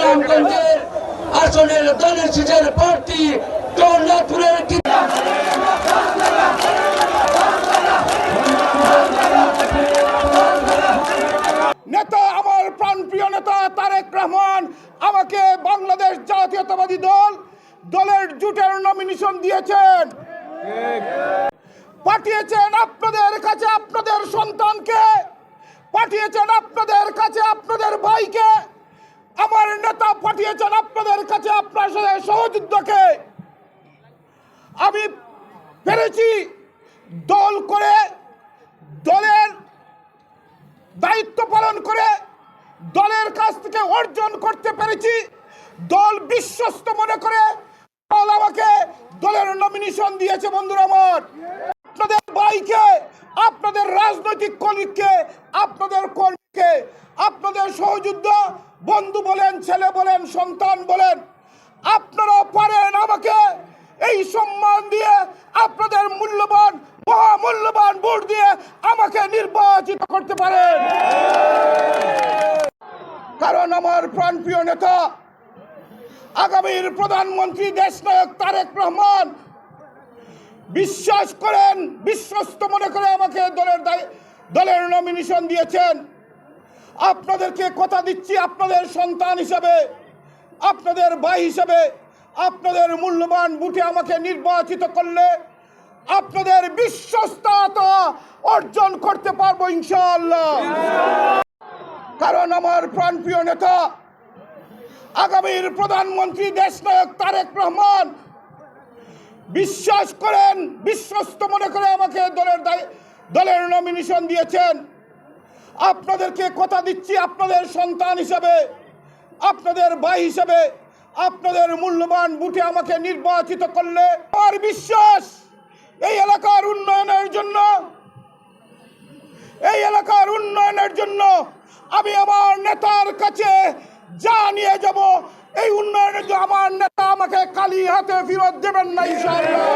ইসলামগঞ্জের আসনের দলের শীষের প্রার্থী জগন্নাথপুরের নেতা, আমার প্রাণপ্রিয় নেতা তারেক রহমান আমাকে বাংলাদেশ জাতীয়তাবাদী দলের জোটের নমিনেশন দিয়েছেন, পাঠিয়েছেন আপনাদের কাছে আপনাদের সন্তানকে, পাঠিয়েছেন আপনাদের কাছে আপনাদের ভাইকে, আমার নেতা পাঠিয়েছেন আপনাদের কাছে আপনার সাথে সহযোদ্ধাকে। আমি পেরেছি দল করে, দলের দায়িত্ব পালন করে দলের কাছ থেকে অর্জন করতে পেরেছি। দল বিশ্বস্ত মনে করে দল আমাকে দলের নমিনেশন দিয়েছে। বন্ধুরা আমার, আপনাদের ভাইকে, আপনাদের রাজনৈতিক কলিগকে, আপনাদের কর্মীকে, আপনাদের সহযোদ্ধা বন্ধু বলেন, ছেলে বলেন, সন্তান বলেন, আপনারা পারেন আমাকে এই সম্মান দিয়ে আপনাদের মূল্যবান মহামূল্যবান ভোট দিয়ে আমাকে নির্বাচিত করতে পারেন। কারণ আমার প্রাণপ্রিয় নেতা আগামীর প্রধানমন্ত্রী দেশনায়ক তারেক রহমান বিশ্বাস করেন, বিশ্বস্ত মনে করে আমাকে দলের নমিনেশন দিয়েছেন। আপনাদেরকে কথা দিচ্ছি, আপনাদের সন্তান হিসাবে, আপনাদের ভাই হিসাবে, আপনাদের মূল্যবান ভোটে আমাকে নির্বাচিত করলে আপনাদের বিশ্বস্ততা অর্জন করতে পারবো ইনশাআল্লাহ। কারণ আমার প্রাণপ্রিয় নেতা আগামীর প্রধানমন্ত্রী দেশনায়ক তারেক রহমান বিশ্বাস করেন, বিশ্বস্ত মনে করে আমাকে দলের নমিনেশন দিয়েছেন। আপনাদেরকে কথা দিচ্ছি, আপনাদের সন্তান হিসাবে, আপনাদের ভাই হিসাবে, আপনাদের মূল্যবান ভোটে আমাকে নির্বাচিত করলে আমার বিশ্বাস এই এলাকার উন্নয়নের জন্য আমি আমার নেতার কাছে যা নিয়ে যাব, এই উন্নয়নের জন্য আমার নেতা আমাকে খালি হাতে ফেরত দেবেন না ইনশাআল্লাহ।